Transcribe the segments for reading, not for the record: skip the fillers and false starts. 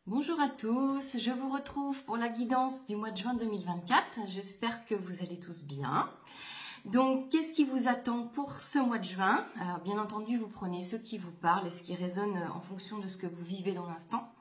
Bonjour à tous, je vous retrouve pour la guidance du mois de juin 2024. J'espère que vous allez tous bien. Donc, qu'est-ce qui vous attend pour ce mois de juin? Alors, bien entendu, vous prenez ce qui vous parle et ce qui résonne en fonction de ce que vous vivez dans l'instant.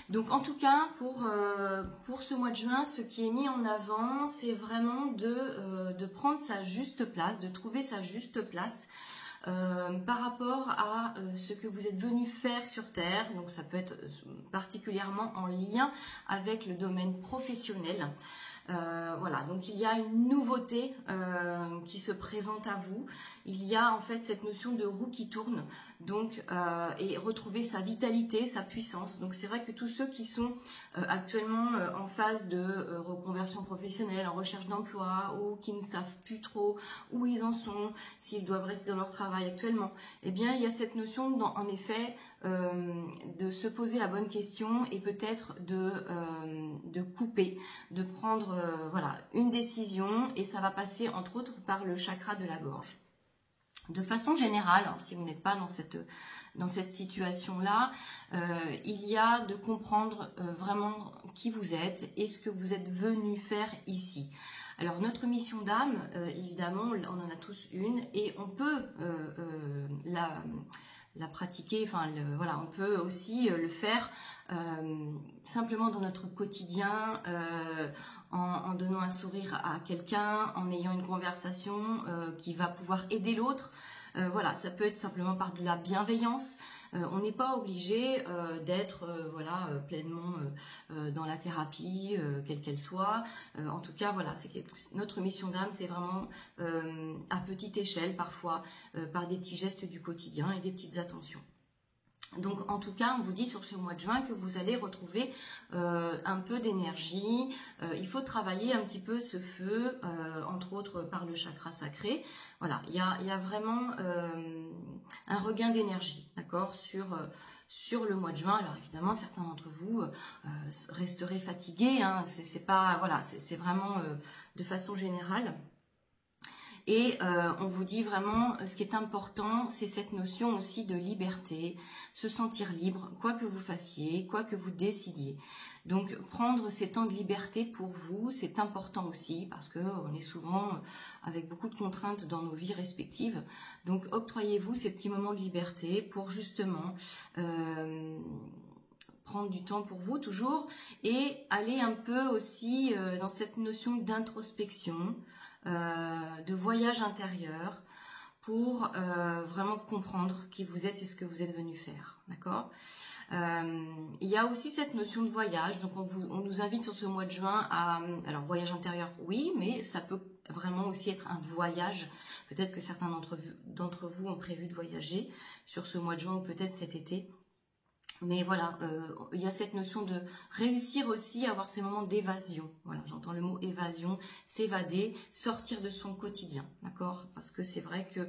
Donc, en tout cas, pour ce mois de juin, ce qui est mis en avant, c'est vraiment de prendre sa juste place, de trouver sa juste place. Par rapport à ce que vous êtes venu faire sur Terre, donc ça peut être particulièrement en lien avec le domaine professionnel. Voilà, donc il y a une nouveauté qui se présente à vous. Il y a en fait cette notion de roue qui tourne, donc et retrouver sa vitalité, sa puissance. Donc c'est vrai que tous ceux qui sont actuellement en phase de reconversion professionnelle, en recherche d'emploi, ou qui ne savent plus trop où ils en sont, s'ils doivent rester dans leur travail actuellement, eh bien il y a cette notion en effet de se poser la bonne question et peut-être de couper, de prendre voilà, une décision, et ça va passer entre autres par le chakra de la gorge. De façon générale, alors si vous n'êtes pas dans cette situation-là, il y a de comprendre vraiment qui vous êtes et ce que vous êtes venu faire ici. Alors notre mission d'âme, évidemment, on en a tous une et on peut la pratiquer, enfin voilà, on peut aussi le faire simplement dans notre quotidien, en donnant un sourire à quelqu'un, en ayant une conversation qui va pouvoir aider l'autre. Voilà, ça peut être simplement par de la bienveillance. On n'est pas obligé d'être pleinement dans la thérapie, quelle qu'elle soit. En tout cas, voilà, notre mission d'âme, c'est vraiment à petite échelle parfois, par des petits gestes du quotidien et des petites attentions. Donc en tout cas, on vous dit sur ce mois de juin que vous allez retrouver un peu d'énergie. Il faut travailler un petit peu ce feu, entre autres par le chakra sacré. Voilà, il y a vraiment un regain d'énergie, d'accord, sur le mois de juin. Alors évidemment, certains d'entre vous resteraient fatigués, hein, c'est pas, voilà, c'est vraiment de façon générale. Et on vous dit vraiment, ce qui est important, c'est cette notion aussi de liberté, se sentir libre, quoi que vous fassiez, quoi que vous décidiez. Donc prendre ces temps de liberté pour vous, c'est important aussi, parce qu'on est souvent avec beaucoup de contraintes dans nos vies respectives. Donc octroyez-vous ces petits moments de liberté pour justement prendre du temps pour vous toujours, et aller un peu aussi dans cette notion d'introspection, de voyage intérieur, pour vraiment comprendre qui vous êtes et ce que vous êtes venu faire, d'accord. Il y a aussi cette notion de voyage, donc on nous invite sur ce mois de juin à, alors voyage intérieur oui, mais ça peut vraiment aussi être un voyage. Peut-être que certains d'entre vous ont prévu de voyager sur ce mois de juin ou peut-être cet été. Mais voilà, il y a cette notion de réussir aussi à avoir ces moments d'évasion. Voilà, j'entends le mot évasion, s'évader, sortir de son quotidien, d'accord? Parce que c'est vrai que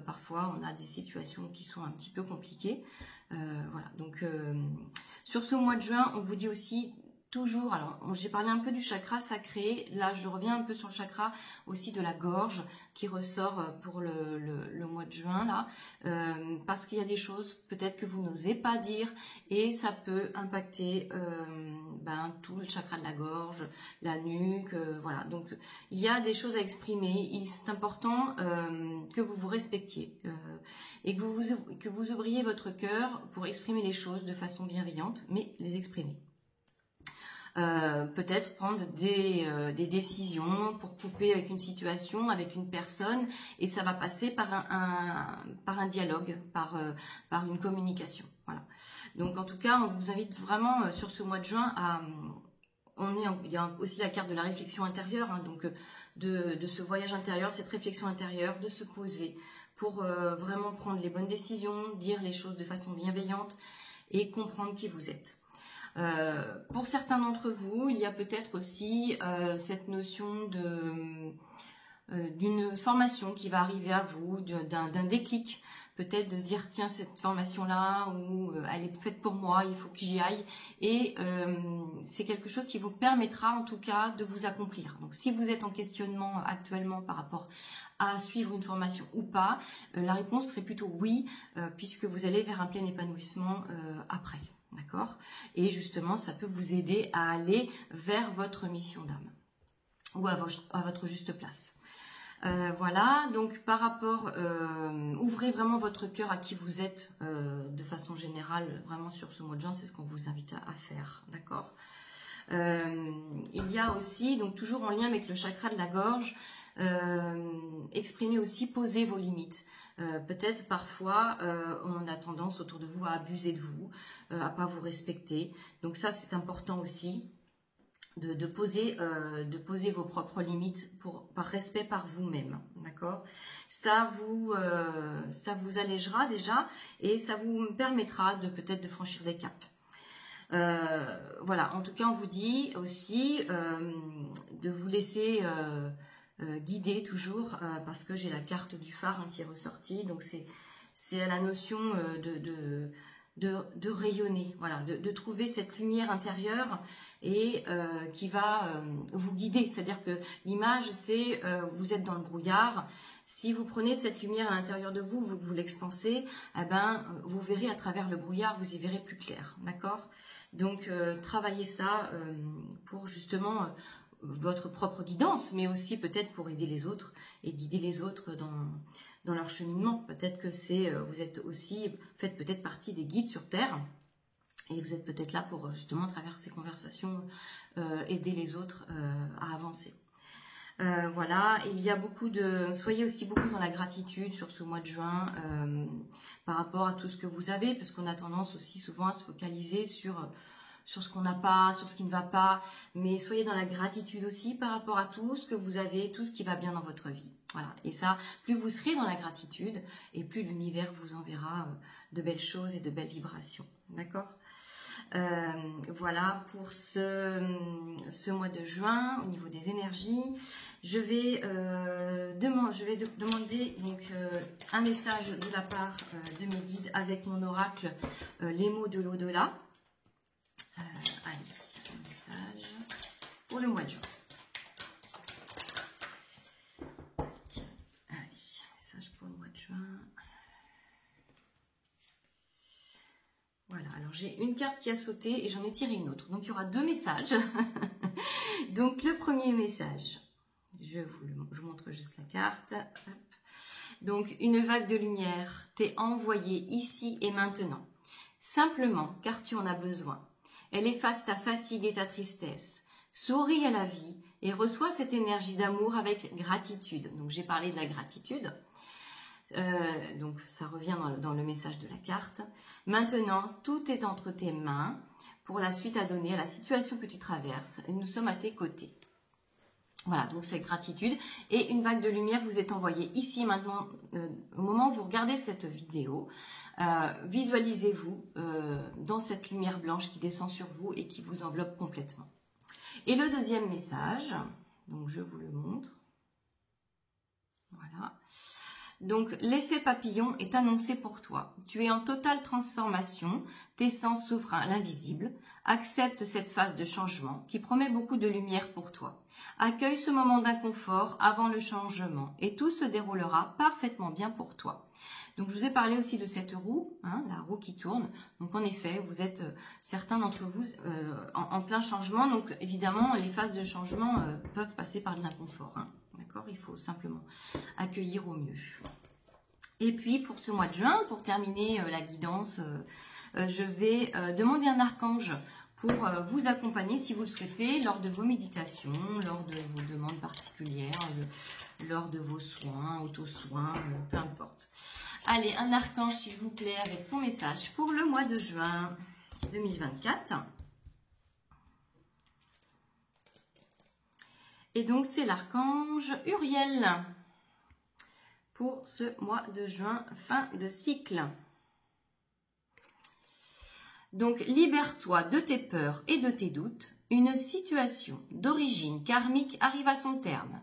parfois on a des situations qui sont un petit peu compliquées. Voilà, donc sur ce mois de juin, on vous dit aussi toujours, alors j'ai parlé un peu du chakra sacré, là je reviens un peu sur le chakra aussi de la gorge qui ressort pour le mois de juin là, parce qu'il y a des choses peut-être que vous n'osez pas dire et ça peut impacter tout le chakra de la gorge, la nuque, voilà, donc il y a des choses à exprimer, c'est important que vous vous respectiez et que vous ouvriez votre cœur pour exprimer les choses de façon bienveillante, mais les exprimer. Peut-être prendre des décisions pour couper avec une situation, avec une personne, et ça va passer par un dialogue, par une communication. Voilà. Donc en tout cas, on vous invite vraiment sur ce mois de juin à... il y a aussi la carte de la réflexion intérieure, hein, donc de ce voyage intérieur, cette réflexion intérieure, de se poser pour vraiment prendre les bonnes décisions, dire les choses de façon bienveillante et comprendre qui vous êtes. Pour certains d'entre vous, il y a peut-être aussi cette notion d'une formation qui va arriver à vous, d'un déclic, peut-être de se dire tiens, cette formation-là, elle est faite pour moi, il faut que j'y aille, et c'est quelque chose qui vous permettra en tout cas de vous accomplir. Donc si vous êtes en questionnement actuellement par rapport à suivre une formation ou pas, la réponse serait plutôt oui, puisque vous allez vers un plein épanouissement après, d'accord. d'accord? Et justement, ça peut vous aider à aller vers votre mission d'âme ou à votre juste place. Voilà, donc par rapport, ouvrez vraiment votre cœur à qui vous êtes de façon générale, vraiment sur ce mois de juin, c'est ce qu'on vous invite à faire, d'accord? Il y a aussi, donc toujours en lien avec le chakra de la gorge, exprimez aussi, posez vos limites. Peut-être parfois on a tendance autour de vous à abuser de vous, à pas vous respecter, donc ça c'est important aussi. De poser vos propres limites par respect par vous-même, d'accord? Ça vous allégera déjà et ça vous permettra peut-être de franchir des caps. Voilà, en tout cas on vous dit aussi de vous laisser guider toujours parce que j'ai la carte du phare qui est ressortie, donc c'est la notion de rayonner, voilà, de trouver cette lumière intérieure et qui va vous guider. C'est-à-dire que l'image, c'est vous êtes dans le brouillard. Si vous prenez cette lumière à l'intérieur de vous, vous l'expansez, eh ben, vous verrez à travers le brouillard, vous y verrez plus clair, d'accord? Donc, travaillez ça pour justement votre propre guidance, mais aussi peut-être pour aider les autres et guider les autres dans leur cheminement. Peut-être que vous êtes aussi, faites peut-être partie des guides sur Terre et vous êtes peut-être là pour justement, à travers ces conversations, aider les autres à avancer. Voilà, il y a soyez aussi beaucoup dans la gratitude sur ce mois de juin par rapport à tout ce que vous avez, parce qu'on a tendance aussi souvent à se focaliser sur ce qu'on n'a pas, sur ce qui ne va pas, mais soyez dans la gratitude aussi par rapport à tout ce que vous avez, tout ce qui va bien dans votre vie. Voilà, et ça, plus vous serez dans la gratitude, et plus l'univers vous enverra de belles choses et de belles vibrations. D'accord ? Voilà pour ce mois de juin au niveau des énergies. Je vais demander donc un message de la part de mes guides avec mon oracle, les mots de l'au-delà. Allez, un message pour le mois de juin. Allez, message pour le mois de juin. Voilà, alors j'ai une carte qui a sauté et j'en ai tiré une autre. Donc il y aura deux messages. Donc le premier message, je vous montre juste la carte. Hop. Donc une vague de lumière t'est envoyée ici et maintenant. Simplement car tu en as besoin. Elle efface ta fatigue et ta tristesse. Souris à la vie et reçois cette énergie d'amour avec gratitude. Donc j'ai parlé de la gratitude. Donc ça revient dans le message de la carte. Maintenant, tout est entre tes mains pour la suite à donner à la situation que tu traverses. Et nous sommes à tes côtés. Voilà, donc c'est gratitude. Et une vague de lumière vous est envoyée ici maintenant. Au moment où vous regardez cette vidéo, visualisez-vous dans cette lumière blanche qui descend sur vous et qui vous enveloppe complètement. Et le deuxième message, donc je vous le montre. Voilà. Donc, l'effet papillon est annoncé pour toi. Tu es en totale transformation, tes sens s'ouvrent à l'invisible. Accepte cette phase de changement qui promet beaucoup de lumière pour toi. Accueille ce moment d'inconfort avant le changement et tout se déroulera parfaitement bien pour toi. Donc, je vous ai parlé aussi de cette roue, hein, la roue qui tourne. Donc, en effet, vous êtes, certains d'entre vous, en plein changement. Donc, évidemment, les phases de changement peuvent passer par de l'inconfort, hein. D'accord, il faut simplement accueillir au mieux. Et puis pour ce mois de juin, pour terminer la guidance, je vais demander un archange pour vous accompagner si vous le souhaitez lors de vos méditations, lors de vos demandes particulières, lors de vos soins, auto-soins, peu importe. Allez, un archange s'il vous plaît avec son message pour le mois de juin 2024. Et donc, c'est l'archange Uriel pour ce mois de juin, fin de cycle. Donc, libère-toi de tes peurs et de tes doutes. Une situation d'origine karmique arrive à son terme.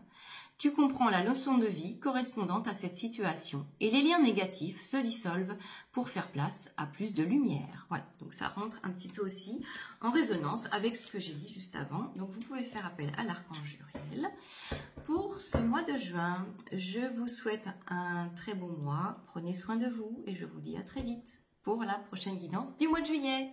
Tu comprends la leçon de vie correspondante à cette situation et les liens négatifs se dissolvent pour faire place à plus de lumière. Voilà, donc ça rentre un petit peu aussi en résonance avec ce que j'ai dit juste avant. Donc vous pouvez faire appel à l'archange Uriel. Pour ce mois de juin, je vous souhaite un très bon mois. Prenez soin de vous et je vous dis à très vite pour la prochaine guidance du mois de juillet.